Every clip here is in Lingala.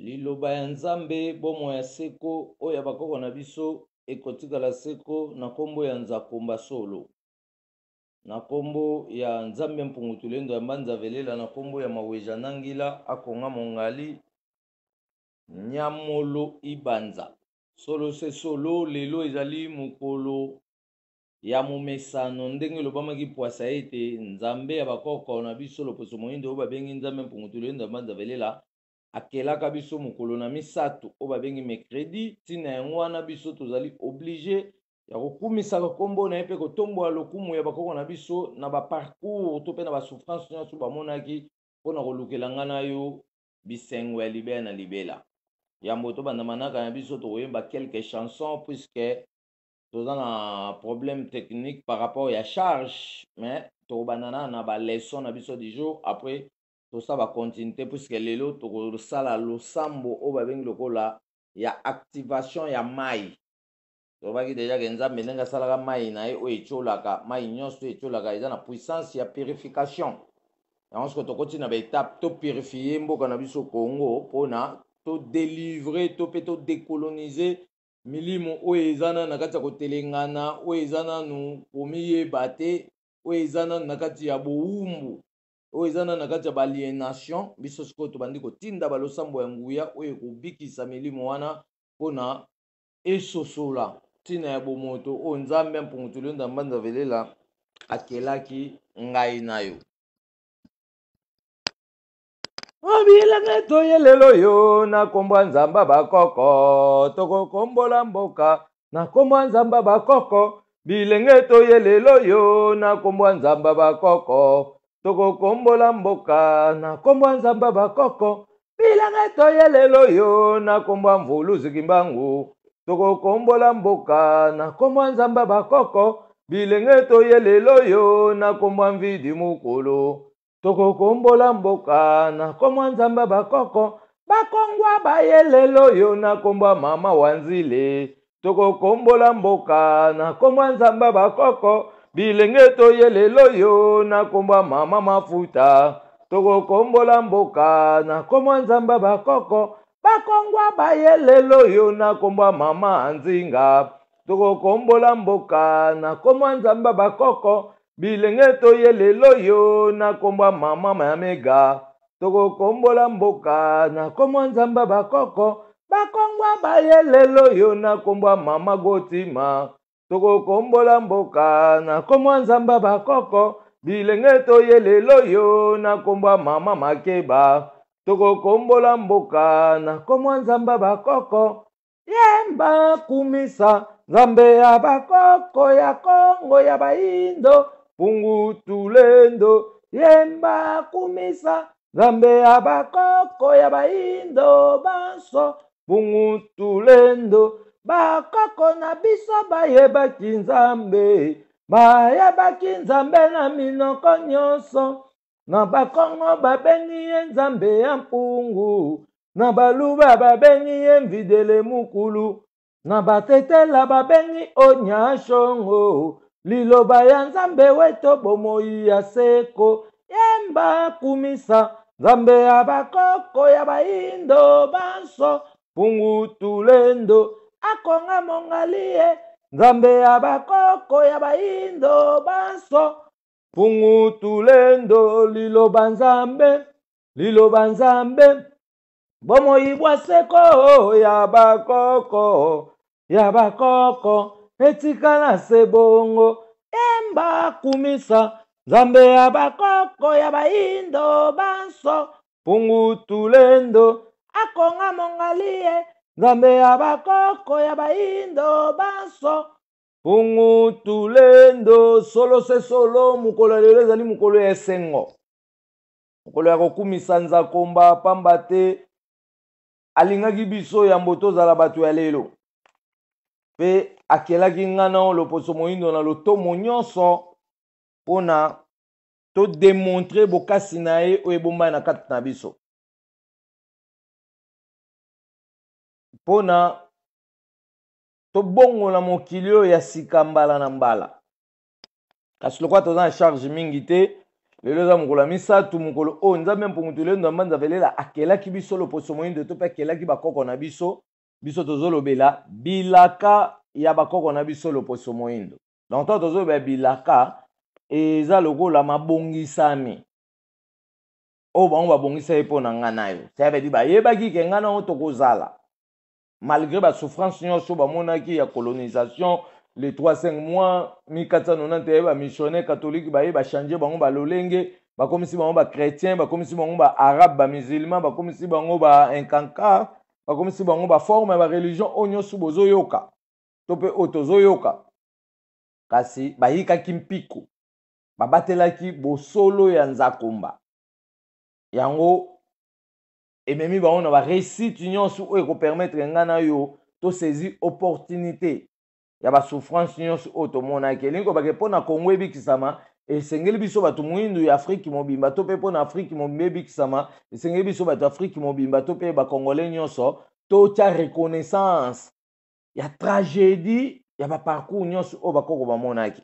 liloba ya nzambe bomo ya seko oyo ya bakoko na biso ekotikala seko na nkombo ya nzakomba solo na nkombo ya nzambe mpungutulendo ya mbanza velela na nkombo ya maweja nangila akonga mongali nyamolo ibanza solo se solo lelo ezali mokolo ya momesano ndenge elobamaki pwasa ete nzambe ya bakoko na biso loposo moyindo oyo babengi nzambe mpungutulendo ya mbanza velela akelaka biso mokolo na misato oyo babengi mercredi ntina yango wana biso tozali oblige ya kokumisaka nkombo na ye mpe kotombola lokumu ya bakoko na biso na baparcours to mpe na basouffrance nyonso bamonaki mpona kolukela nga na yo bisengo ya libela na libela yambo tobandamanaka na biso tokoyemba quelques chansons puisque toza na problème technique par rapport ya charge mais tokobandana na baleson na biso du jour après tosala bacontinuité puisque lelo tokosala losambo oyo babengi lokola ya activation ya mai tobaki deja ke nzambe ndenge asalaka mai na ye oyo etiolaka mai nyonso etiolaka eza na puissance ya purification yango soki tokoti na baétape topurifie mboka na biso congo mpona todélivre to mpe todecolonize milimo oyo eza nanu na kati ya kotelengana oyo eza nanu komiyeba te oyo eza nanu na kati ya bowumbu oyo eza nanu na kati ya baliénation biso sikoyo tobandi kotinda balosambo ya nguya oyo ekobikisa milimo wana mpona esosola ntina ya bomoto oyo nzambe mpungutulendo ya mbanza velela akelaki ngai na yo obilenge toyelelo yo na nkombo ya nzamba bakoko tokokombola mboka na nkombo ya nzamba bakoko bilenge toyelelo yo na nkombo ya nzamba bakoko tokokombola mboka na nkombo ya nzamba bakoko bilenge toyelelo yo na nkombo ya mvulu zikimbangu tokokombola mboka na nkombo ya nzamba bakoko bilenge toyelelo yo na nkombo ya mvidi mokolo tokokombola mboka na nkombo ya nzamba bakoko bakongwa bayelelo yo na nkombo ya mama wa nzile tokokombola mboka na nkombo ya nzamba bakoko bilenge toyelelo yo na nkombo ya mama mafuta tokokombola mboka na nkombo ya nzamba bakoko bakongwa bayelelo yo na nkombo ya mama nzinga tokokombola mboka na nkombo ya nzamba bakoko bilenge toyelelo yo na nkombo ya mama mayamega tokokombola mboka na nkombo ya nzamba bakoko bakongwa bayelelo yo na nkombo ya mama gotima tokokombola mboka na nkombo ya nzamba bakoko bilenge toyelelo yo na nkombo ya mama makeba tokokombola mboka na nkombo ya nzamba bakoko yemba kumisa nzambe ya bakoko ya kongo ya baindo pungutulendo yemba kumisa nzambe ya bakoko ya baindo banso pungutulendo bakoko na biso bayebaki nzambe na minoko nyonso na bakongo babengi ye nzambe ya mpungu na baluba babengi ye mvidele mukulu na batetela babengi onyashongo liloba ya nzambe weto bomoi ya seko yemba kumisa nzambe ya bakoko ya baindo banso pungutulendo akonga mongali ye nzambe ya bakoko ya baindo banso pungutulendo liloba nzambe bomoi bwa seko ya bakoko etikala se bongo yemba kumisa nzambe ya bakoko ya baindo banso pungutulendo akonga mongali ye nzambe ya bakoko ya baindo banso pungutulendo solo se solo mokolo lelo ezali mokolo ya esengo mokolo ya kokumisa nzakomba pamba te alingaki biso yambo tozala bato ya lelo mpe akelaki nga na loposo moyindo na lotomo nyonso mpona todemontre bokasi na ye oyo ebombani na kati na biso mpona tobongola mokili oyo ya sika mbala na mbala kasi lokwa toza na charge mingi te lelo eza mokolo ya misato mokolo oyo nzambe mpungutulu ndomba nzavelela akelaki biso loposo moyindo to mpe akelaki bakoko na biso biso tozolobela bilaka ya bakoko na biso loposo moyindo. Donc to tozolobela bilaka eza lokola mabongisami oyo bango babongisa ye mpo na ngai na yo. Ça veut dire bayebaki ke ngai na yo tokozala malgré basouffrance nyonso bamonaki ya colonisation les 3-5 mois 1490 bamissionnaire catholique baye bachange bango balolenge bakomisi bango bachrétien bakomisi bango baarabe bamusulman bakomisi bango bainkankar bakomisi bango baforme ya bareligion oyo nyonso bozoyoka to mpe oyo tozoyoka kasi bayikaki mpiko babatelaki bosolo ya nzakomba yango ememi bango na baresite nyonso oyo ekopermettre ngai na yo tosaisis opportunité ya basouffrance nyonso oyo tomonaki elingi kobake mpo na kongo ebikisama esengeli biso bato moyindu ya afrike mobimba to mpe mpo na afrike mobimba ebikisama esengeli biso bato afrike mobimba to mpe bakongolais nyonso totya reconnaissance ya tragédie ya baparcours nyonso oyo bakoko bamonaki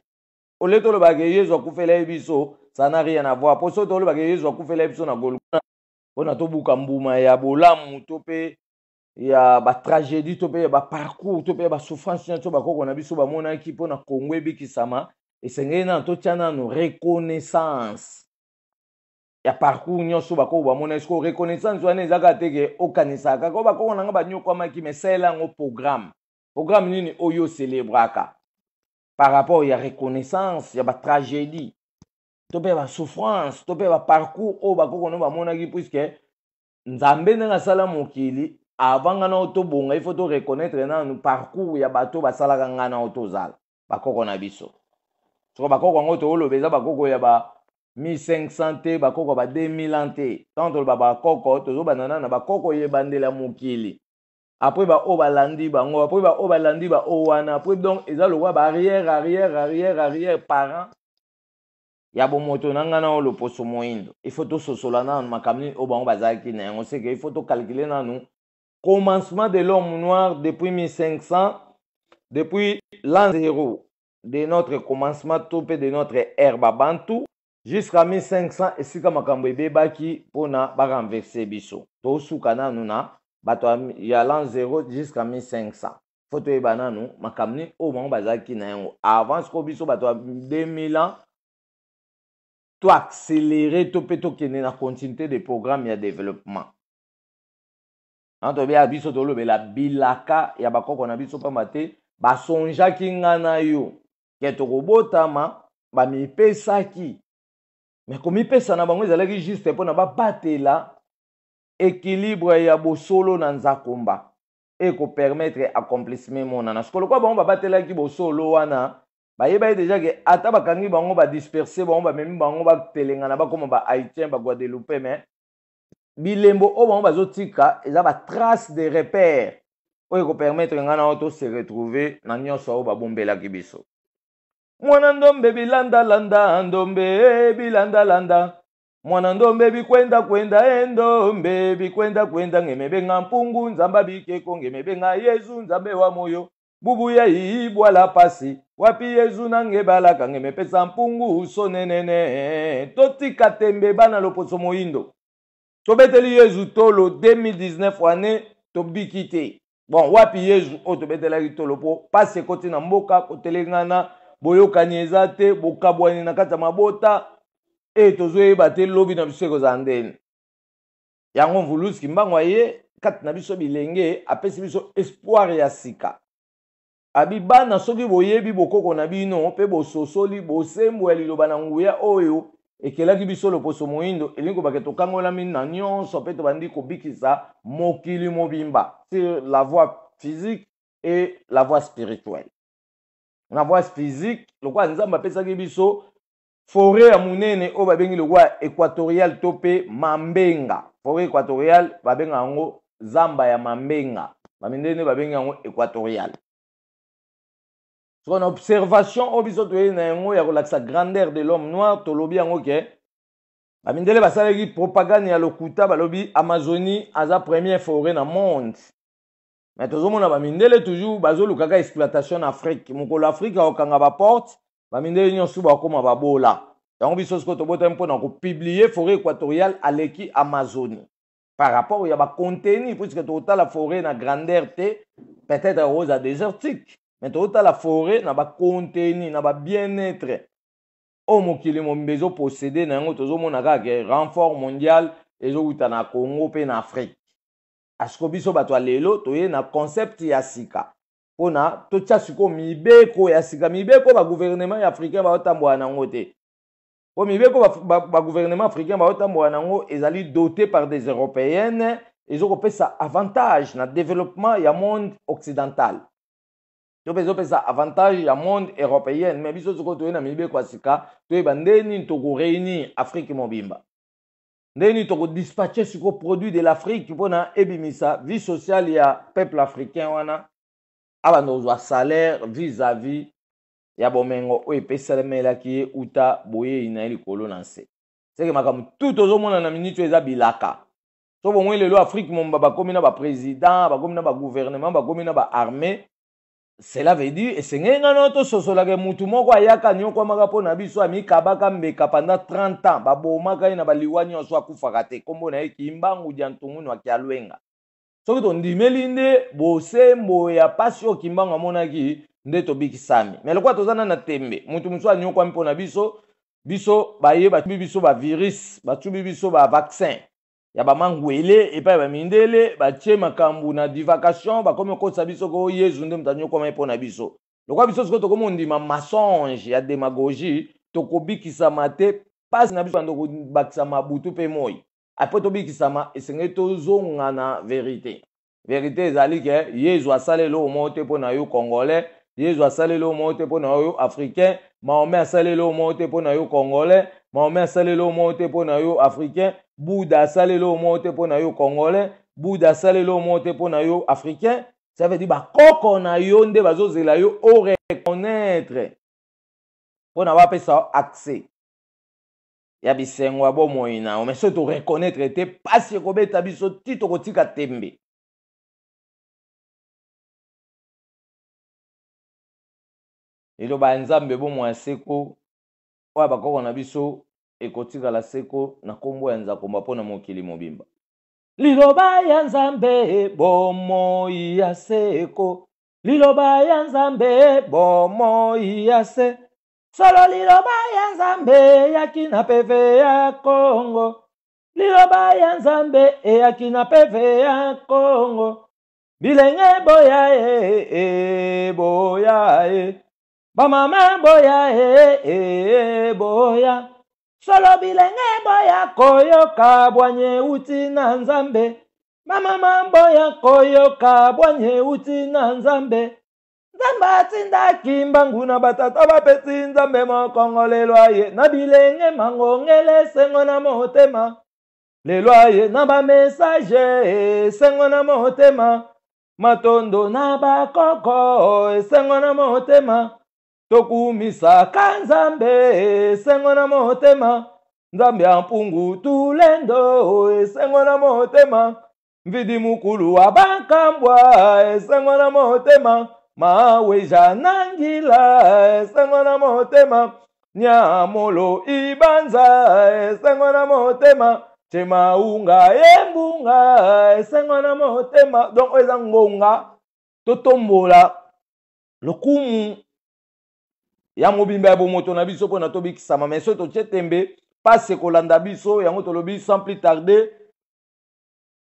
ole tolobaka yesu akufela ye biso ça n'a rien à voir mpo so tolobaka yesu akufela ye biso na golgotha mpona tobuka mbuma ya bolamu to mpe ya batragédie to mpe ya baparcours to mpe ya basouffrance nyonso bakoko na biso bamonaki mpona kongo ebikisama esengeli nano totya nano reconnaissance ya parcours nyonso bakoko bamonaki siko reconnaissance wana ezaka teke okanisaka kaka bakoko nanga banyokwamaki me salela yango programme nini oyo ocelebraka par rapport ya reconnaissance ya batragédie to mpe ya basouffrance to mpe ya baparcours oyo bakoko no bamonaki puiske nzambe ndenge asala mokili avant nga na tobonga il faut to reconnaître nanu parcours ya bato basalaka nga na tozala bakoko na biso soko bakoko yango tooloba eza bakoko ya ba 1500 te bakoko ba 2000 ans te tant toloba bakoko tozobandana na bakoko yebandela mokili après ba oyo balandi bango après ba oyo balandi ba oyo wana après donc eza lokwa ba arrière parent ya bomoto na nga na loposo moyindo il faut tososola nanu makambo nini oyo bango bazalaki na yango seke il faut tocalcule nanu commencement de l'homme noir depuis 1500 depuis l'an 0 de notre commencement to mpe de notre ère babantu jusqu'à 1500 esika makambo ebebaki mpona barenverse biso tosuka nanu na bato ya l'an 0 jusqu'à 1500 fo toyeba nanu makambo nini oyo bango bazalaki na yango avant siko biso bato ya 2000 ans to accélérer to mpe tokende na continuité de programme ya développement tobeya biso tolobela bilaka ya bakoko na biso pamba te basonjaki nga na yo ke tokobotama bamipesaki me komipesa na bango ezalaki juste mpona babatela équilibre ya bosolo na nzakomba ekopermettre accomplissement monana sikolo kwa bango babatelaki bosolo wana bayeba ye deja ke ata bakangi bango badisperse bango bamemi bango batelengana bakoma bahaïtien baguadeloupe me bilembo oyo bango bazotika eza batrace de repère oyo ekopermettre nga na oyo tose retrouver na nyonso oyo babombelaki biso mwana ndombe bilandalanda ndombe bilandalanda mwana ndombe bikwenda ndombe bikwenda ngemebenga mpungu nzamba bikeko ngemebenga yezu nzambe wa moyo bubu ya ibwala pasi wapi yezu nange balaka ngemepesa mpungu sonenene totika tembe bana loposo moyindo tobeteli yezu tolo 2019 ane tobiki te bon wapi yezu oyo tobetelaki tolo po pasi ekoti na mboka kotelengana boyokani eza te bokabwani na kati ya mabota tozoyeba te lobi na biso ekozala ndeni yango mvuluski mbango aye kati na biso bilenge apesi biso espoir ya sika abi bana soki boyebi bokoko na bino mpe bososoli bosembo ya liloba na nguya oyo ekelaki biso loposo moyindo elingi kobake tokangolami na nyonso mpe tobandi kobikisa mokili mobimba sur la voie physique et la voie spirituelle. Na voie physique lokwa nzambe apesaki biso forêt ya munene oyo babengi lokwa équatorial to mpe mambenga. Forêt équatoriale babenga yango zamba ya mambenga bamindene babengi yango équatorial. Son observation oyo biso toyei na yango ya kolakisa grandeur de l'homme noir tolobi yango ke bamindele basalaki propagande ya lokuta balobi Amazonie aza première forêt na monde. Mais tozomona bamindele toujours bazolukaka exploitation na Afrique. Mokolo Afrique akokanga ba porte bamindele nyonso bakoma babola. yango biso siko tobota mpona kopublier forêt équatoriale aleki Amazonie par rapport ya bacontenu puisque totala forêt na grandeur te peut-être rose désertique mais totala forêt na bacontenu na bien-être o mokili mobimba ezoposede na yango tozomona kaka renfort mondial ezowuta na Congo mpe na Afrique asiko biso bato ya lelo toye na concept ya sika mpona totya siko mibeko ya sika mibeko bagouvernement ya africain baotambola nango te po mibeko bagouvernement africain baotambola nango ezali doté par des européennes ezokopesa avantage na développement ya monde occidental ezopesa avantage ya monde européenne mais biso siko toye na mibeko ya sika toyeba ndeni tokoréunir Afrique mobimba ndeni tokodispatche siko produit de l'Afrique mpona ebimisa vie sociale ya peuple africain wana abanda kozwa salaire vis-à-vis ya bomengo oyo epeselemelaki ye uta boyei na ye likolo na nse seke makambo tu tozomona na miniti oyo eza bilaka so bomoi lelo Afrique momba bakomi na baprésident bakomi na bagouvernement bakomi na baarmée cela veut dire esengeli ngano tososolaka mutu moko ayaka nyokwamaka mpo na biso amikabaka mbeka pendant 30 ans babomaka ye na baliwa nyonso akufaka te kombo na ye kimbangu dia ntungunu akialwenga soki tondimeli nde bosembo ya pasi oyo kimbangu amonaki nde tobikisami me lokwa tozana na tembe mutu mosusu anyokwami mpo na biso baye batubi biso bavirus batubi biso bavaccin ya bamangwele epai bamindele batie makambo na divagation bakomi okotisa biso ko yezu nde moto anyokwama mpo na biso lokwa biso sikoyo tokomi ondima masonge ya démagogie tokobikisama te pasi na biso ando kobakisama butu mpe moi apres tobikisama esengeli tozonga na vérité vérité ezali ke yezu asaleli oyo moko te mpo na yo congolais yezu asaleli oyo moko te mpo na yo africain mahome asaleli oyo moko te mpo na yo congolais mahome asaleli oyo moko te mpo na yo africain Bouddha asaleli oyo moko te mpo na yo congolais Bouddha asaleli oyo moko te mpo na yo africain ça veut dire bakoko na yo nde bazozela yo o reconnaître mpo na bapesa accès ya bisengo ya bomoi na yo mais so toreconnaître te pasi ekobeta biso ti tokotika tembe liloba ya nzambe bomoi ya seko oyo bakoko na biso ekotikala seko na kombo ya nzakomba mpo na mokili mobimba liloba ya nzambe bomoi ya seko liloba ya nzambe bomoi ya se solo liloba ya nzambe eyaki na peve ya Kongo liloba ya nzambe eyaki na peve ya Kongo bilenge boya boya bamama boya boya solo bilenge boya koyoka bwanye uti na nzambe bamama boya koyoka bwanye uti na nzambe nzambe atindaki mbangu na batata bapesi nzambe mokongo lelo aye na bilenge mangongele esengo na motema lelo aye na bamesage esengo na motema matondo na bakoko esengo na motema tokumisaka nzambe esengo na motema nzambe ya mpungu tulendo esengo na motema mvidi mukulu wa bankambwa esengo na motema maweja nangila esengo na motema nyamolo ibanza esengo na motema chemaunga embunga esengo na motema donc eza ngonga totombola lokumu ya mobimba ya bomoto na biso mpo na tobikisama mais so totie tembe pasi kolanda biso yango tolobi sans plus tarder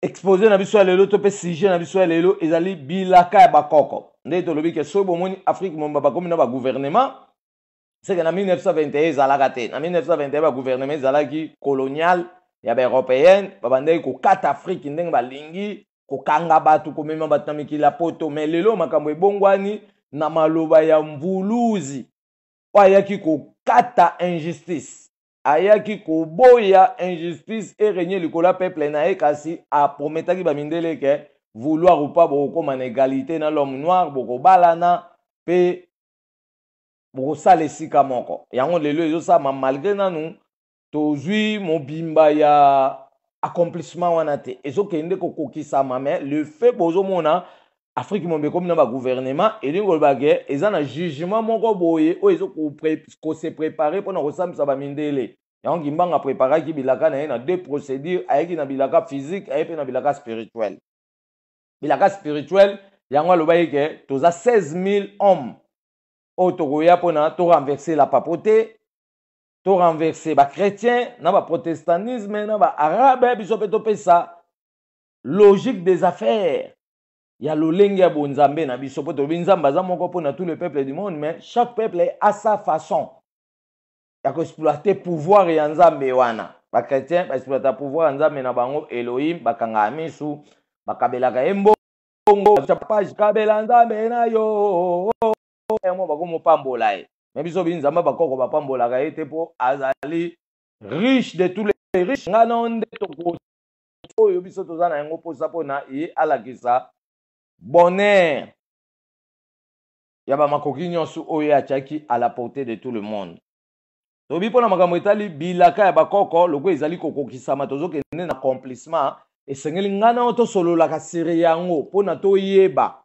exposé na biso ya lelo to mpe sujet na biso ya lelo ezali bilaka ya bakoko nde tolobi ke soki bomoni Afrique momba bakomi na bagouvernement seke na 1921 ezalaka te na 1921 bagouvernement ezalaki colonial ya baeuropéenne babandaki kokata Afrique ndenge balingi kokanga bato komema bato na mikili ya poto mais lelo makambo ebongwani na maloba ya mvuluzi oyo ayaki kokata injustice ayaki koboya injustice erenye likolo ya peuple na ye kasi aprometaki bamindele ke vouloir ou pas bokokoma na égalité na l'homme noir bokobalana mpe bokosala esika moko yango lelo ezosalama malgré nanu tozwi mobimba ya accomplissement wana te ezokende kokokisama mais le fait bozomona Afrique mombe comme na ba gouvernement et lingo bagé eza na jugement moko boye o ezo ko se préparer pour na kosambisa ba mindele yango Ngimbanga préparaki bilaka na ye na deux procédures ayeki na bilaka physique ayepe na bilaka spirituel. Bilaka spirituel yango alobai ke toza 16 000 hommes o tokoya pona to renverser la papauté, to renverser ba chrétien na ba protestantisme na ba arabe biso pe to pesa logique des affaires. Il y a l'olenge ya bonzambe na biso poto binzamba za moko pona tout le peuple du monde, mais chaque peuple a sa façon ya ko exploiter pouvoir ya nzambe wana. Ba chrétien ba exploiter pouvoir ya nzambe na bango Elohim bakanga misu bakabelaka embo page kabela nzambe na yo mo bakomo pambola e. Mais biso binzamba bakoko bapambolaka ete po azali riche de tous les riches ngana onde to oyo biso tozana yango posa pona ye alakisa bonheur ya ba makoki nyonso oyo atiaki à la portée de tout le monde. Tobi pona makambo etali bilaka ya bakoko loko ezali kokokisama tozokende na accomplissement esengeli ngana oto sololaka siri yango pona toyeba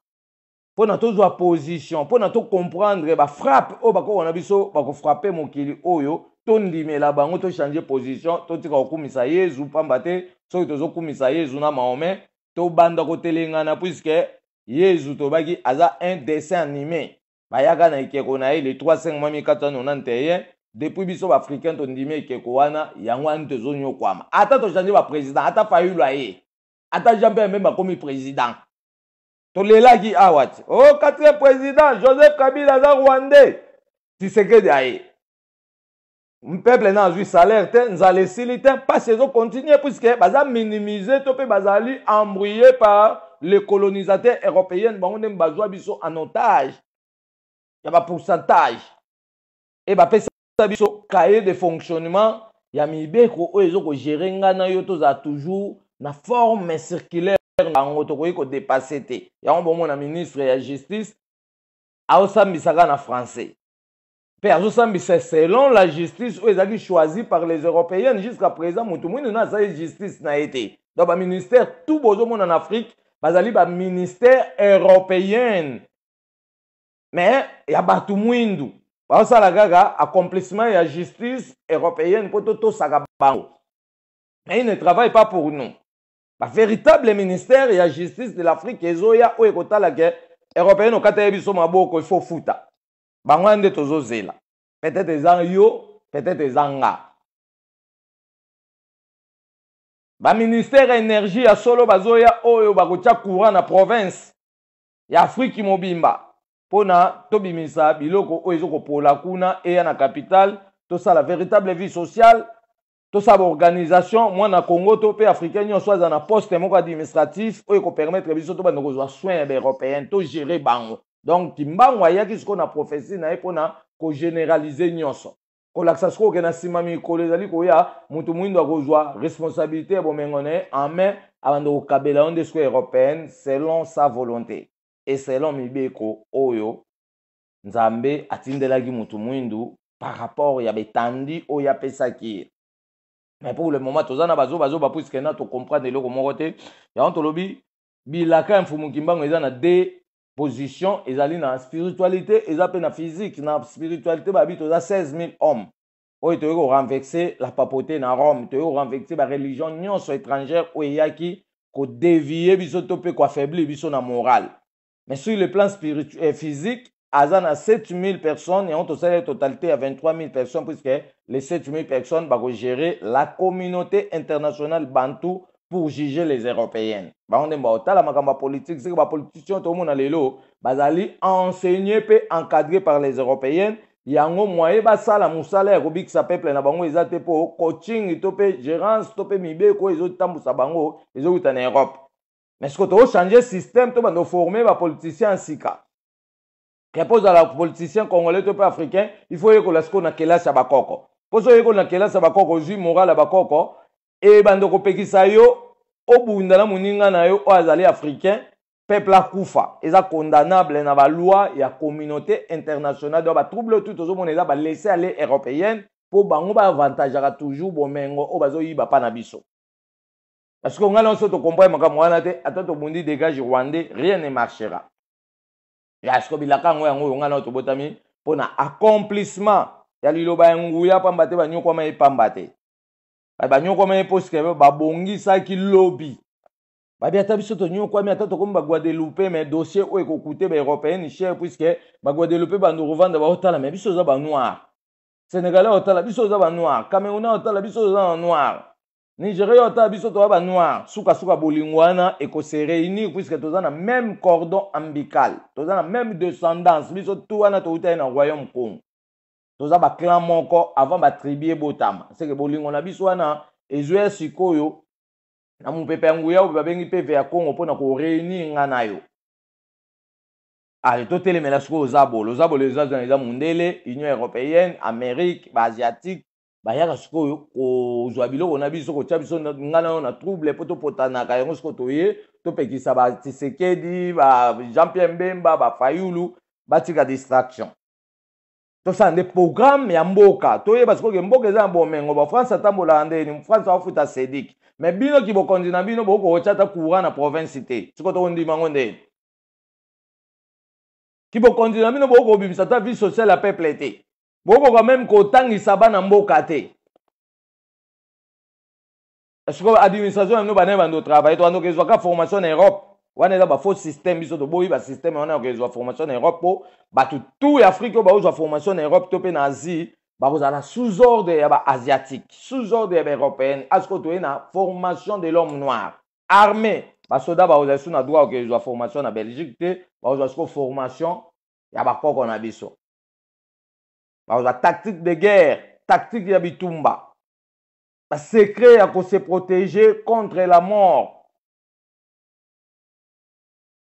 pona tozwa position pona to comprendre ba frappe o bakoko na biso bako frapper mokili oyo tondimela bango to changer position to tika kokumisa Yesu pamba te soki tozokumisa Yesu na Mahomet to banda kotelengana puisque Yesu tobaki aza un dessin animé bayaka na ekeko na ye le 3/5/1491 depuis biso baafricain tondimi ekeko wana yango ani tozonyokwama ata tochange baprésident ata fayulu ye ata jean pierre memba akomi président tolelaki awa ti o 4e président Joseph Kabila aza rwandais Tshisekedi aye peuple na azwi salaire te nzala esili te mpasi ezocontinue puisque baza minimiser to mpe bazali embrouillé par les colonisateurs européens bango nde bazwa biso en otage ya bapourcentage e bapesa biso cahier de fonctionnement ya mibeko oyo ezokogere ngana yo tozala toujours na forme circulaire yango tokoki kodepase te yango bomona ministre ya justice aosambisaka na français mpe azosambisa selon la justice oyo ezalaki choisie par les européennes jusqu'à présent motu mwini na azali justice na ye te donc baministère tout bozomona na afrique bazali baministère européenne mais ya bato mwindu baosala kaka accomplissement ya justice européenne mpo tosaka bango mais il ne travaille pas pour nous bavéritable ministère ya justice de l'Afrique ezoya oyo ekotala ke européenne okata ye biso maboko ifo futa bango nde tozozela peut-être eza yo peut-être eza nga baministère ya énergie ya solo bazoya oyo bakotia courant na province ya Afrique mobimba pona tobimisa biloko oyo ezokopola kuna eya na capitale tosala véritable vie sociale tosala organisation mwana Congo to pe africain nyonso aza na poste moko administratif oyo ekopermettre biso to banda kozwa soin ya baeuropéenne to gérer bango donc timbango ayaki sikoyo na prophétie na ye mpona kogénéralize nyonso kolakisa sikoyo okende na nsima mikolo ezali koya moto mwindo akozwa responsabilité ya bomengo na ye en main abanda kokabela yo nde sikoyo européenne selon sa volonté et selon mibeko oyo nzambe atindelaki moto mwindu par rapport ya betandi oyo apesaki ye. Mais pour le moment tozana bazo puisque na to comprendre eloko moko te yango tolobi bilaka ya mfumu kimbango eza na deux positions ezali na spiritualité eza pe na physique na spiritualité babi toza 16 000 hommes oyo toyei korenverser la papauté na Rome toyei korenverser bareligion nyonso étrangère oyo eyaki kodévie biso to mpe koaffaiblir biso na morale. Mais sur le plan spirituel physique aza na 7 000 personnes et on tosala la totalité à 23 000 personnes puisque les 7 000 personnes vont gérer la communauté internationale bantou pour juger les européennes. On est la makambo politique, c'est que les politiciens tout le monde lelo bazali enseigné pe encadré par les européennes. Yango moye basala musala ya kobik sa peuple na bango ezate po coaching to pe gérance to pe mibeko ezotambusa bango ezokuta na Europe. Mais ce que tu changer système to bando former ba politiciens sika. Repose à la politicien congolais to pe africain, il faut que la sko na kelasi ya bakoko. Poso yeko na kelasi ya bakoko zui moral ya bakoko e bando ko pekisa yo obunda na muninga na yo o azali africain peuple akufa eza condamnable na ba loi ya communauté internationale do ba trouble tout ozo mona eza ba laisser aller européenne pour bango ba avantage toujours bomengo o bazo yiba pa na biso. Parce qu'on a lancé to comprendre makamwana te to mundi dégage rwandais rien ne marchera. Ya ce que bilaka ngo yango nga na to botami pona accomplissement ya liloba nguya pamba te banyoko ma epamba te. Banyoko ma poske ba bongisa ki lobby. Babi ata biso to nyoko mi ata to komba Guadeloupe mais dossier o ekoute ba européenne cher puisque ba Guadeloupe ba nous revendre ba otala mais biso za ba noir. Sénégalais otala biso za ba noir, Camerounais otala biso za ba noir. Nigeria otala biso to ba noir, suka bolingwana et ko se réunir puisque toza na même cordon ombilical, toza na même descendance, biso tout wana to uta na royaume Congo. Toza ba clan moko avant ba tribu botama. C'est que bolingwana biso wana ezwe sikoyo na mupepe nguya o babengi PV ya Congo pona ko réunir ngana yo. Allez, tout les mélanges aux abos, les mundele, Union européenne, Amérique, asiatique, yaka siko ko zwabilo on a biso ko chabiso ngana na trouble poto potana ka yango siko toye to pekisa ba Tshisekedi ba Jean-Pierre Mbemba ba Fayulu batika distraction. To ça des programmes ya mboka toye parce que mboka za bomengo ba France atambola ndeni France afuta Sedik mais bino ki bokondi na bino boko ochata courant na province cité siko to ndima ngonde qui peut continuer à beaucoup bimisa ta vie sociale à peuple té beaucoup quand même kotangisa bana mboka té est-ce que administration no bana bando travail to ando que soit formation en Europe on est là ba faux système biso to boyi ba système on a que soit formation en Europe po ba tout Afrique ba soit formation en Europe to pe na Asie ba ko la sous ordre ya ba asiatique sous ordre ya ba européenne est-ce que to na formation de l'homme noir armé ba soda ba oza na droit que soit formation na Belgique té ba oza formation ya ba koko na biso ba oza tactique de guerre tactique ya bitumba ba secret ya ko se protéger contre la mort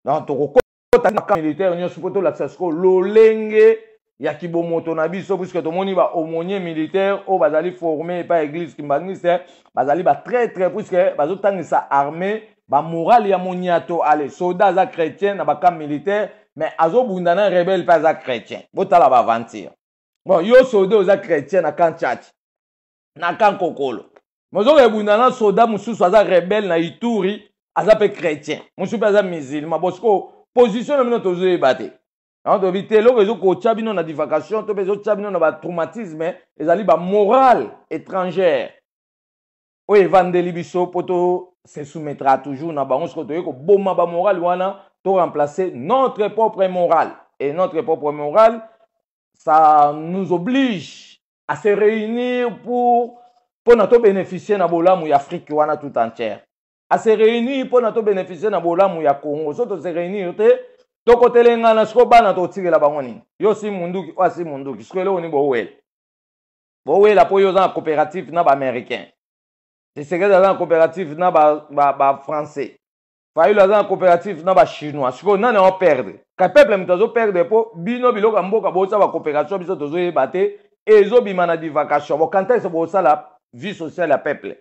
donc to ko ta militaire nyo supoto la tsasko lolenge ya kibomoto na biso puisque to moni ba aumônier militaire o bazali formé par église kimbangiste bazali ba très puisque bazo tangisa armée ba moral ya moniato allez soldats za chrétien na ba camp militaire mais azo bundana rebelle pas za chrétien botala ba aventure bon yo soldat za chrétien na camp church na camp kokolo mozo rebundana soldat mususu za rebelle na Ituri aza pe chrétien mususu pe aza musulman bosko position na mino tozo ebate on doit éviter le réseau ko chabino na divagation to bezo chabino na ba traumatisme ezali ba morale étrangère o evandeli biso poto se soumettra toujours na bango ce que ko boma ba morale wana to remplacer notre propre morale et notre propre morale ça nous oblige à se réunir pour nato bénéficier na bolamu ya Afrique wana tout entière à se réunir pour nato bénéficier na bolamu ya Congo soto se réunir te to kotelenga na sko bana to tikela bango nini yo si munduki o si munduki sko lelo ni bowela po yo za coopérative na ba américain c'est que dans coopérative na ba français Fayulu dans coopérative na ba chinois sko nana on perdre ka peuple mtazo perdre po bino biloko mboka bosa ba coopération biso tozo ebate ezo bima na divagation bo kanta so bosa la vie sociale ya peuple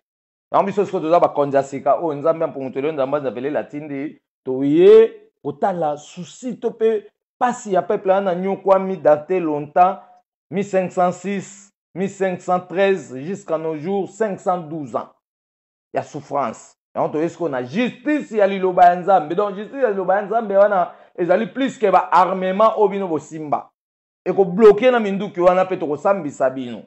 en biso sko toza ba konjasika o nzambe mpungutelo nzamba na vele latindi toye kotala souci to pe pasi ya peuple na nyokwami daté longtemps 1506 1513 jusqu'à nos jours 512 ans ya souffrance donc est-ce qu'on a justice ya liloba ya nzambe donc justice ya liloba ya nzambe wana ezali plus que ba armement obino bosimba et ko bloquer na minduki wana pe to ko sambisa bino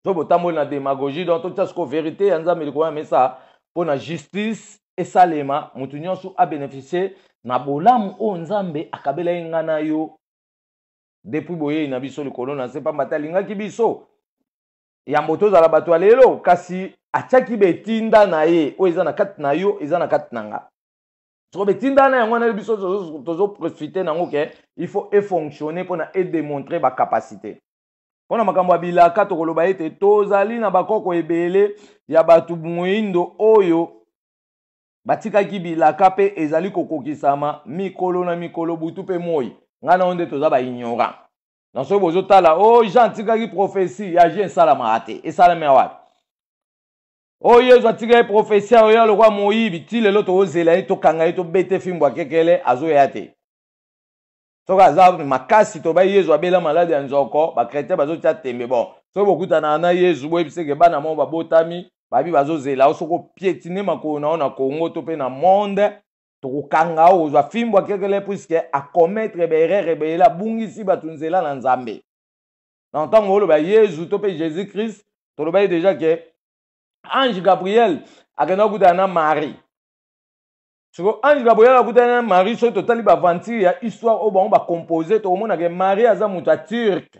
to botambo na démagogie donc to tsasko vérité ya nzambe liko na mesa pour na justice et salema mutu nyonso a bénéficier na bolamu o nzambe akabela ngana yo depuis boye na biso likolo na sepa matalinga ki biso ya mboto za la bato lelo kasi achaki betinda na ye o eza na kati na yo eza na kati nanga so betinda na yango na biso tozo profiter nango ke il faut fonctionner pour na et démontrer ba capacité pona makambo bilaka to koloba ete tozali na bakoko ebele ya batu muindo oyo batikaki bilaka pe ezali kokokisama mikolo na mikolo butu pe moi ngana onde toza ba ignorant dans ce bozo tala oh Jean tikaki prophétie ya Jean salama ate et salama wapi oh yezo atikaki prophétie oyo lokwa moyibi ti lelo to ozela to kanga to bete fimbo akekele azo yate soka za makasi to ba yezo abela malade ya nzoko ba chrétien bazo tia tembe bon so bokuta na Yezu boyebise ke bana mo babotami babi bazozela osoko piétiner makolo na na Congo to pe na monde tokokanga ozwa fimbwa kekele puisque a commettre berere bela bungisi batunzela na Nzambe na ntango oloba Yesu to pe Jésus Christ toloba déjà que ange Gabriel akenda kutana na Marie. Siko ange Gabriel akutana na Marie so totali ba aventure ya histoire o ba composer to mona que Marie aza mutu turc.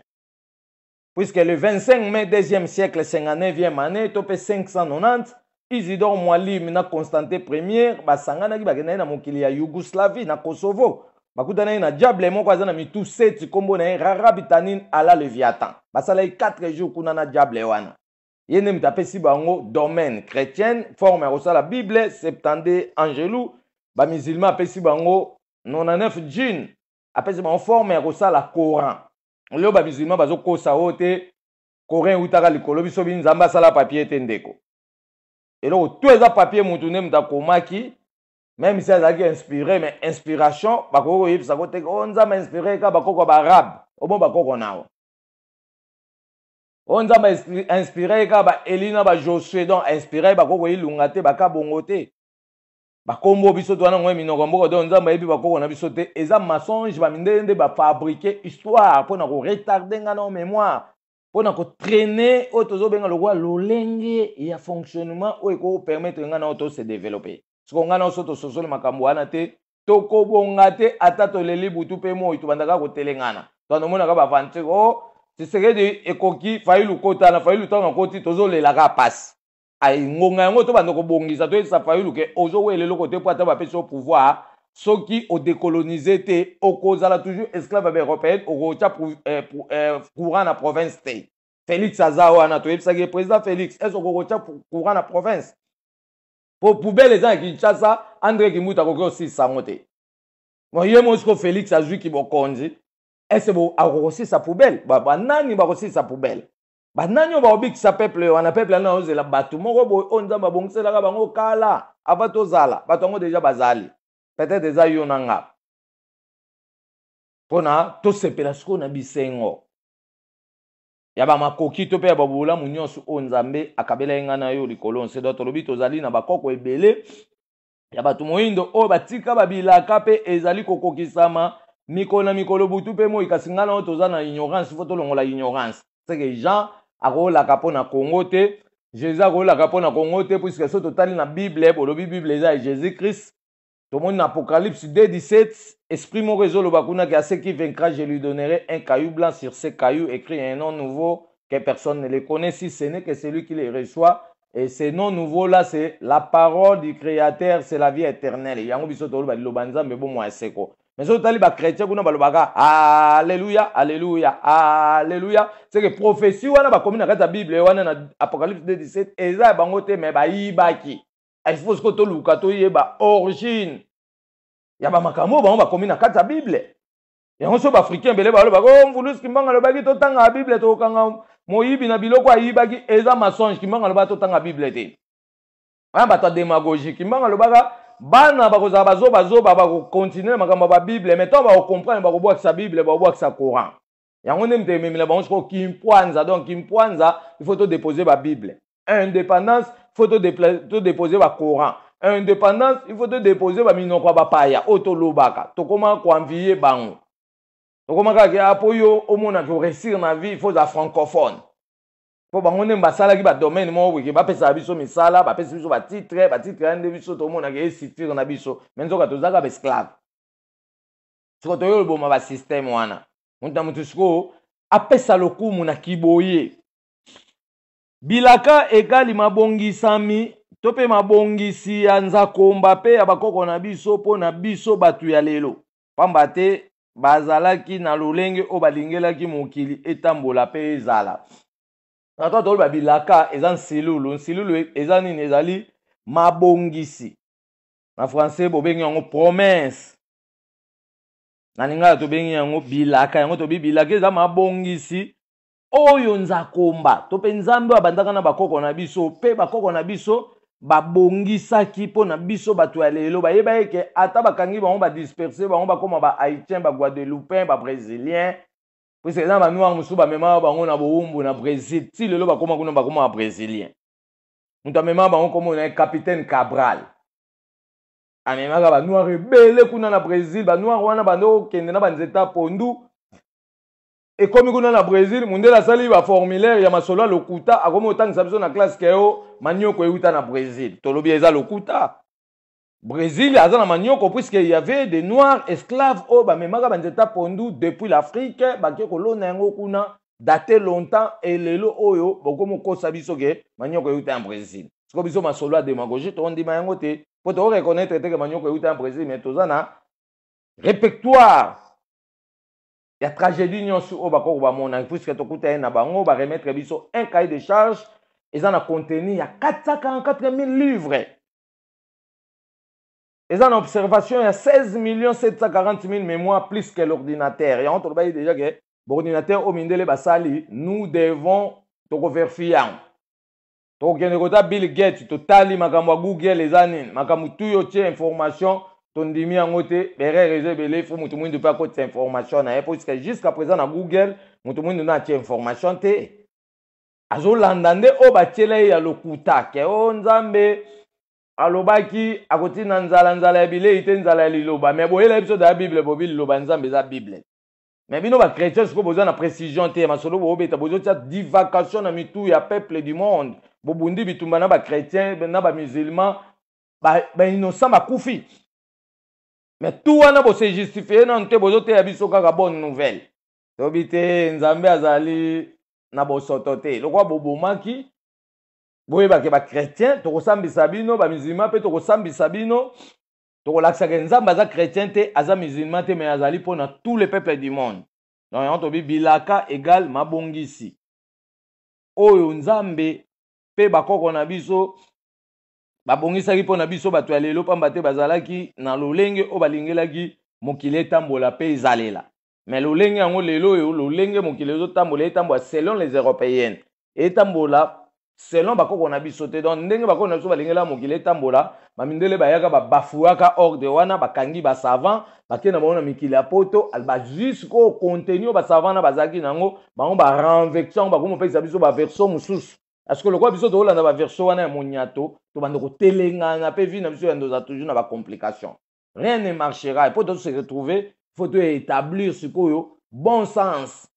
Puisque le 25 mai 2e siècle 59e année topé 590 Isidore Mwalim na Constantin Ier basangana ki bakenda na mokili ya Yougoslavie na Kosovo bakutana na diable moko aza na mitu 7 kombo na Rarabitanine ala Leviathan basala 4 jours kuna na diable wana yene mtapesi bango domaine chrétienne forme ya la Bible 70 angelou ba musulman apesi bango 99 djinn apesi bango forme ya la Coran. Leo ba musulman bazokosa ote Coran utaka likolo biso binzamba sala papier tendeko eloko tout eza papier mutu ne mtakomaki même si azaki inspiré mais inspiration bakoko yebisa ko te o nzamba inspiré ka bakoko ba arabe obo bakoko nawo o nzamba inspiré ka ba Elina ba Josué donc inspiré bakoko ilunga te baka bongo te bakombo biso to wana ngwe minoko mboko donc nzamba yebi bakoko na biso te eza mensonge ba mindende ba fabriquer histoire pona ko retarder ngana mémoire pona ko traîner otozo benga lokwa lolenge ya fonctionnement o eko permettre ngana auto se développer siko ngana soto sosole makambo wana te toko bonga te ata to leli butu pe mo itubandaka ko telengana to nomona ka ba vante o Tshisekedi ekoki failu kota na failu tanga koti tozo lelaka passe ay ngonga yango to bandoko bongisa to esa failu ke ozo wele loko te pata ba pesi au pouvoir soki o décoloniser te okozala toujours esclave européenne okocha courant na province te Félix Azawa na to yebisaki président Félix est-ce okocha courant na province pour poubelle za Kinshasa André Kimuta kokyo si sangote mo yemo sko Félix azui ki bokonzi est-ce bo akosi sa poubelle ba nani ba kosi sa poubelle ba nani ba obikisa peuple wana peuple na ozela batu moko bo onzamba bongisela ka bango kala abato zala bato ngo déjà bazali peut-être déjà yonanga pona to sepela siko na bisengo ya ba makoki to pe ya babula munyonso o Nzambe akabela yenga na yo likolo nse do tolobi tozali na bakoko ebele ya batu moindo o batika babilaka pe ezali kokokisama mikolo na mikolo butu pe mo ikasingana o toza na ignorance fo tolongola ignorance c'est que Jean akolaka pona Congo te Jésus akolaka pona Congo te puisque so totali na Bible bolobi Bible eza Jésus Christ tout le monde dans Apocalypse 2:17 esprit mon réseau le bakuna qui a ce qui vaincra je lui donnerai un caillou blanc sur ce caillou écrit un nom nouveau que personne ne le connaît si ce n'est que celui qui les reçoit et ce nom nouveau là c'est la parole du créateur c'est la vie éternelle yango biso to ba lobanza mais bon moi seko mais so tali ba chrétien kuna ba lobaka alléluia alléluia alléluia c'est que prophétie wana ba komi na kata Bible wana na Apocalypse 2:17 eza bango te mais ba yibaki il faut que to luka to yeba origine ya ba makambo bango ba komi na kata Bible yango so ba africain bele ba lobaka mvulus kimbanga lobaki to tanga Bible to kanga moyibi na biloko ayibaki eza mensonge kimbanga lobaka to tanga Bible te wana ba to démagogie kimbanga lobaka bana bakozala bazoba bakokontinue makambo ba Bible mais to bakocomprendre bakobwakisa Bible bakobwakisa Coran yango nde mte memela bango siko kimpwanza donc kimpwanza il faut to déposer ba Bible indépendance il faut te déposer ba Coran indépendance il faut te déposer ba minoko ba paya oto lobaka to koma ko envier bango to koma ka ke apoyo omona ko réussir na vie il faut za francophone po bango ne mbasala ki ba domaine mo wiki ba pesa biso misala ba pesa biso ba titre ande biso to mona ke sitir na biso menzoka to zaka ba esclave siko to yo boma ba système wana mutu siko apesa lokumu na kiboye bilaka ekali mabongisami to pe mabongisi ya nzakomba pe ya bakoko na biso po na biso batu ya lelo pamba te bazalaki na lolenge o balingelaki mokili etambola pe ezala na to toloba bilaka eza nsilulu eza nini ezali mabongisi na français bobengi yango promesse na lingala tobengi yango bilaka yango tobi bilaka eza mabongisi oyo nzakomba to pe Nzambe abandaka na bakoko na biso pe bakoko na biso babongisaki po na biso bato ya lelo bayeba eke ata bakangi bango badisperse bango bakoma ba haïtien ba guadeloupéen ba brésilien puisque eza banoir mosusu bamema bango na bowumbu na Brésil ti lelo bakoma kuna bakoma ba brésilien mutu amemaka bango kombo na capitaine Cabral amemaka banoir ebele kuna na Brésil banoir wana bando okende na banzeta pondu ekomi kuna na Brésil mundele asali baformulaire ya masolo ya lokuta akomi otangisa biso na classe keo manioko euta na Brésil tolobi eza lokuta Brésil aza na manioko puisque il y avait des noirs esclaves oyo bamemaka banzeta pondu depuis l'Afrique bake kolona yango kuna daté longtemps et lelo oyo bokomi okosa biso ke manioko euta na Brésil siko biso masolo ya démagogie tokondima yango te po tokoreconnaître teke manioko euta na Brésil mais toza na répertoire ya tragédie nyonso oyo bakoko bamona puisque tokuta ye na bango baremettre biso un cahier de charge eza na contenu ya 444 000 livres eza na observation ya 16 740 000 mémoires plus que l'ordinateur yango tolobai déjà ke baordinateur oyo mindele basali nous devons tokoverifie yango tokokende kota Bill Gates totali makambo ya Google eza nini makambo tu yo tie information tondimi yango te berere eza ebele fo mutu mwindu mpe akotisa information na ye puisque jusqu'à présent na Google mutu mwindu na atie information te azolanda nde oyo batiela ye ya lokuta ke o nzambe alobaki akotina nzala ya bilei te nzala ya liloba me boyela biso da ya bible bobi liloba nzambe eza bible me bino bachrétien sikoyo bozwa na précision te masolo boobeta bozotia divacation na mitu ya peuple du monde bobundi bitumba na bachrétien na bamusulman bainnocent bakufi me tu wana bose justifie nanu te bozoteya biso kaka bonne nouvelle tobi te nzambe azali na bosoto te lokwa bobomaki boyebake bachrétien tokosambisa bino bamusulman mpe tokosambisa bino tokolakisaka nzambe aza chrétien te aza musulman te me azali mpona tous les peuples du monde donc yango tobi bilaka égale mabongisi oyo nzambe mpe bakoko na biso babongisaki mpona biso bato ya lelo pamba te bazalaki na lolenge oyo balingelaki mokili etambola mpe ezalela me lolenge yango lelo oyo lolenge mokili ezotambola etambola selon les européennes etambola selon bakoko na biso te donc ndenge bakoko na biso balingela mokili etambola bamindele bayaka babafuaka ordre wana bakangi basavant bakenda bango na mikili ya poto bajusqu'au contenu oyo basavant na bazalaki nango bango barenvexe yango bakomi opekisa biso baversion mosusu parce que lokwa biso tokolanda baversion wana ya moniato tobanda kotelengana mpe vi na biso ya ndoza toujours na bacomplication rien ne marchera et po to se retrouver faut to établir sikoyo bon sens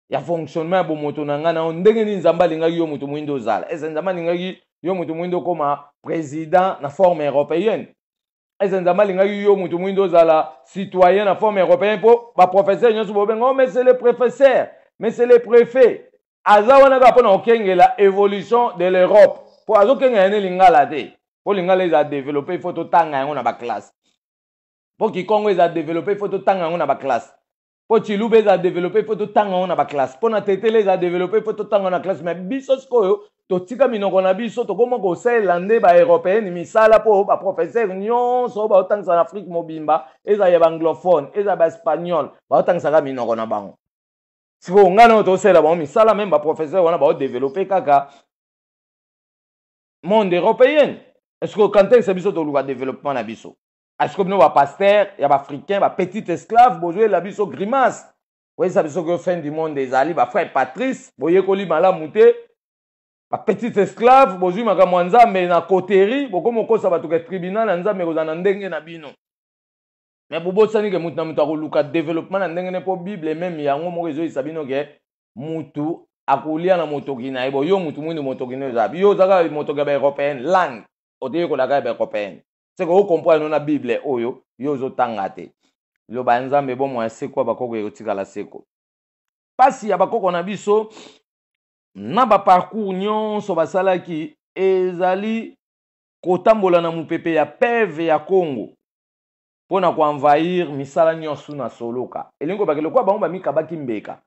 ya fonctionnement ya bomoto na ngai na ndenge nini nzambe alingaki yo moto mwindo ozala ese nzambe alingaki yo moto mwindo okoma président na forme européenne ese nzambe alingaki yo moto mwindo ozala citoyen na forme européenne mpo baprofesseur nyonso bobenga o mais c'est le professeur mais c'est le préfet aza wana kaka mpona kokengela évolution de l'Europe mpo azokengela ne lingala te mpo lingala eza développe ifo totanga yango na baklasse mpo kikongo eza développe ifo totanga yango na baklasse po chiluba eza développé po totanga yango na baklasse mpo na tetele eza développé po totanga yango na classe me biso sikoyo totika minoko na biso tokoma kosalela nde baeuropéenne misala mpo baprofesseur nyonso oyo baotangisa na afrique mobimba eza ya baanglophone eza baespagnol baotangisaka minoko na bango sikoyo ngai nayo tosalela bango misala meme baprofesseur wana baodéveloppe kaka monde européenne esikoyo kantengisa biso toluka développement na biso asiko bino bapaster ya baafricain bapetite esclave bozoyela biso grimace oyesa biso ke fin du monde ezali bafrère patrice boyekoli malamu te bapetite esclave bozwi makambo ya nzambe na koteri bokomi okosa bato ke tribunal na nzambe ekozala na ndenge na bino me bobosani ke mutu na mutu akoluka développement na ndenge ne mpo bible meme yango moko ezoyisa bino ke mutu akolia na motoki na ye bo yo mutu mwini motoki na ezala yo ozaka motoki ya baeuropéenne langue oteyekolaka ya baeuropéenne seke okomprendre no na bible oyo yo ozotanga te liloba ya nzambe bomo ya seko ya bakoko ekotikala seko pasi ya bakoko na biso na baparcours nyonso basalaki ezali kotambola na mopepe ya peve ya Congo mpona koenvahir misala nyonso na soloka elingi kobake lokwa bango bamikabaki mbeka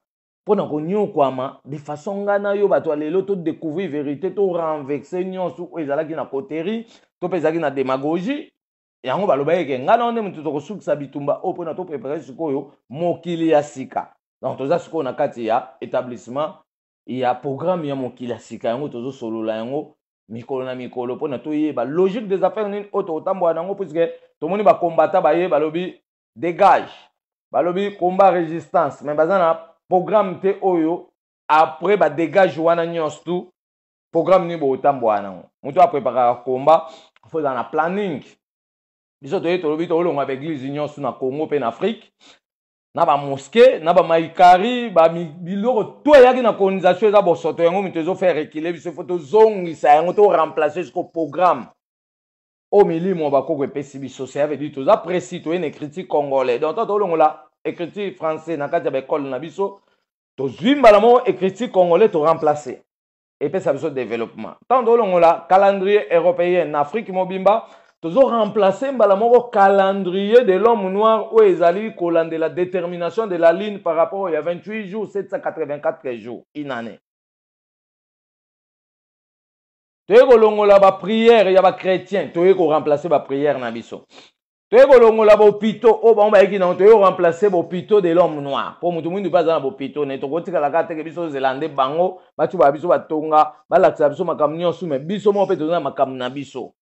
mpona konyokwama de façon nga na yo bato ya lelo todécouvrir vérité to renverse nyonso oyo ezalaki na koteri to mpe ezalaki na démagogie yango baloba eke nga na nde moto tokosukisa bitumba oyo mpona toprépare sikoyo mokili ya sika donc toza sikoyo na kati ya établissement ya programme ya mokili ya sika yango tozosolola yango mikolo na mikolo mpona toyeba logique des affaires nini oyo tokotambola nango puisque tomoni bakombata baye balobi dégage balobi combat résistance mais baza na programme te oyo après badégage wana nyonso tu programme ni botambwa nango mutu aprépara combat faut dans la planning biso toye tolobi tolonga ba église nyonso na Congo pe na Afrique na ba mosquée na ba maikari ba biloko to yaki na colonisation eza bosoto yango mutu ezo faire reculer biso faut tozongisa yango to remplacer jusqu'au programme au milimo bakoko epesi biso ça veut dire toza précis to une critique congolais donc tolongola écriture français na kati ya école na biso tozwi mbala moko écriture congolais to remplacer et puis ça besoin de développement tant tolongola calendrier européen na Afrique mobimba tozo remplacer mbala moko calendrier de l'homme noir où ezali kolande la détermination de la ligne par rapport il y a 28 jours 784 jours une année toye kolongola ba prière ya ba chrétien toye ko remplacer ba prière na biso toye kolongola ba hôpitaux o ba bayiki na toye remplacer ba hôpitaux de l'homme noir pour mutu mwindu pas na ba hôpitaux ne tokotika la kate ke biso zelande bango batu ba biso batonga balakisa biso makambo nyonso mais biso mo pe tozana makambo na biso.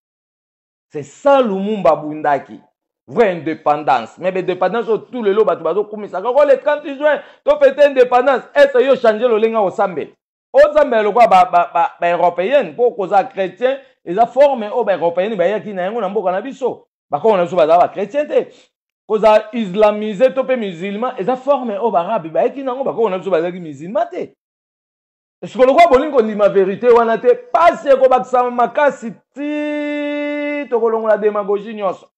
C'est ça Lumumba bundaki vraie indépendance mais indépendance tout le lot batu bazo kumisa ko le 30 juin to fête indépendance est yo changer le lenga au sambe o sambe le quoi ba européenne pour causa chrétien ils a formé au ba européenne ba yaki na yango na mboka na biso ba ko na biso ba chrétien te causa islamisé to pe musulman ils a formé au ba arabe ba yaki na ngo ba ko na biso ba musulman te. Est-ce que le quoi bolingo li ma vérité wana te passe ko ba sama makasi ti to ko longola démagogie nyonso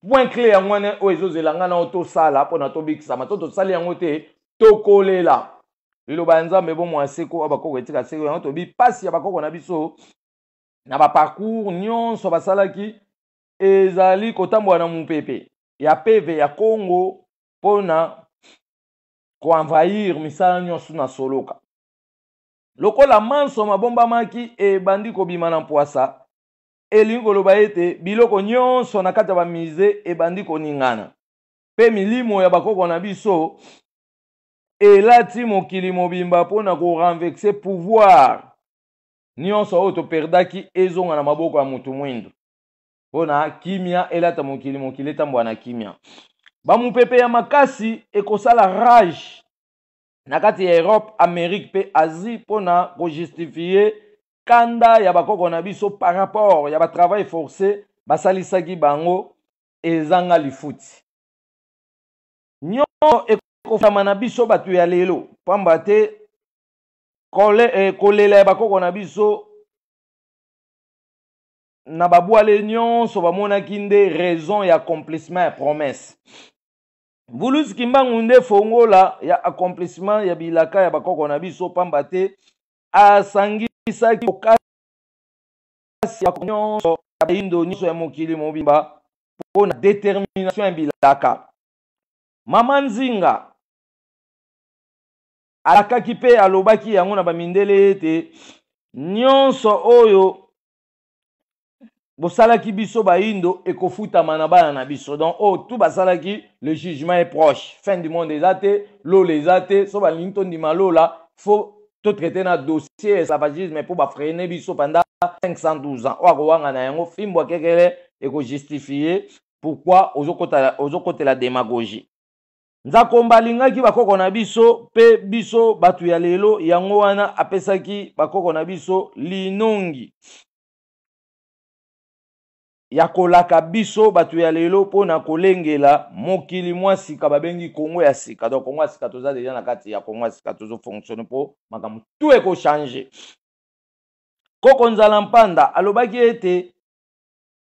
point clair ngwana o ezozelanga na auto sala pona to bikisa ma to sali yango te to kolela lilo banzambe bo mwaseko abakoko etika seko yango to bi passe ya bakoko na biso na ba parcours nyonso basalaki ezali kotambola na mupepe ya PV ya Congo pona ko envahir misala nyonso na soloka lokola manso mabomba maki e bandi ko bima na poisa elingi koloba ete biloko nyonso na kati ya bamize ebandi koningana pe milimo ya bakoko na biso elati mokili mobimba mpona korenverse pouvoir nyonso oyo toperdaki ezonga na maboko ya mutu mwindu mpona kimia elata mokili etambwa na kimia bamupepe ya makasi ekosala rage na kati ya Europe, Amérique pe Asie mpona kojustifie kanda ya bakoko na biso par rapport ya ba travail forcé basalisaki bango ezanga lifuti nyonso ekofama na biso batu ya lelo pamba te kolela ya bakoko na biso na babwale nyonso bamonaki nde raison ya accomplissement ya promesse Vulus Kimbangu nde fongola ya accomplissement ya bilaka ya bakoko na biso pamba te asangisaki kasi ya nyonso ya bayindo nyonso ya mokili mobimba mpona détermination ya bilaka. Mama Nzinga alakaki pe alobaki yango na bamindele ete nyonso oyo bosalaki biso bayindo ekofutama na bana na biso donc tout basalaki le jugement est proche fin du monde ezate lola ezate so balingi tondima lola faut to traiter na dossier esclavagisme pour bafreiner biso pendant 512 ans oakowanga na yango fimbo akekele ekojustifie pourquoi ozokotela démagogie nzako alingaki bakoko na biso pe biso batu ya lelo yango wana apesaki bakoko na biso linongi ya kolaka biso batu ya lelo pona kolengela mokili mwa sika babengi Congo ya sika donc Congo ya sika toza deja na kati ya Congo ya sika tozo fonctionner po makambo tout eko changer koko nzala mpanda alobaki ete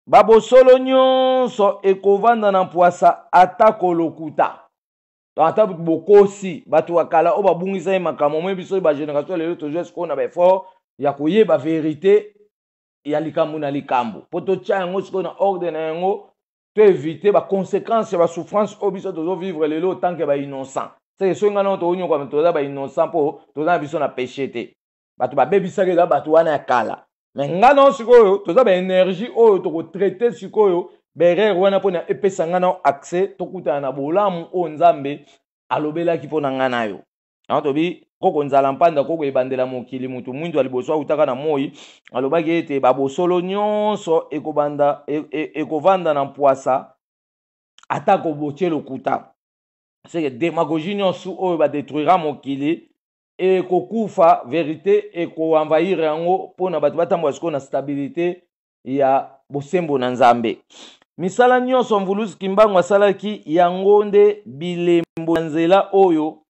babosolo nyonso ekovanda na mpwasa ata kolokuta donc ata bokosi batu wakala o babungisa ye makambo mwe biso ba génération lelo tozo siko na ba effort ya koyeba vérité ya likambo na likambo po totia yango sikoyo na ordre na yango to éviter baconséquence ya basouffrance oyo biso tozovivre lelo tant que bainnocent seke soki ngai nano toonyokama toza bainnocent mpo toza na biso na péché te bato babebisaki eza bato wana ya kala me ngai nao sikoyo toza baénergie oyo tokotraite sikoyo berere wana mpona epesa ngai nao accès tokutana na bolamu oyo nzambe alobelaki mpo na ngai na yo yango tobi koko nzala mpanda koko ebandela mokili mutu mwindu aliboso autaka na moi alobaki ete babosolo nyonso ekovanda na mpwasa ata kobotie lokuta seke démagogie nyonso oyo badétruira mokili ekokufa vérité ekoenvahir yango mpona bato batambola sikoyo na stabilité ya bosembo na nzambe. Misala nyonso Mvuluzi Kimbangu asalaki yango nde bilembo ya nzela oyo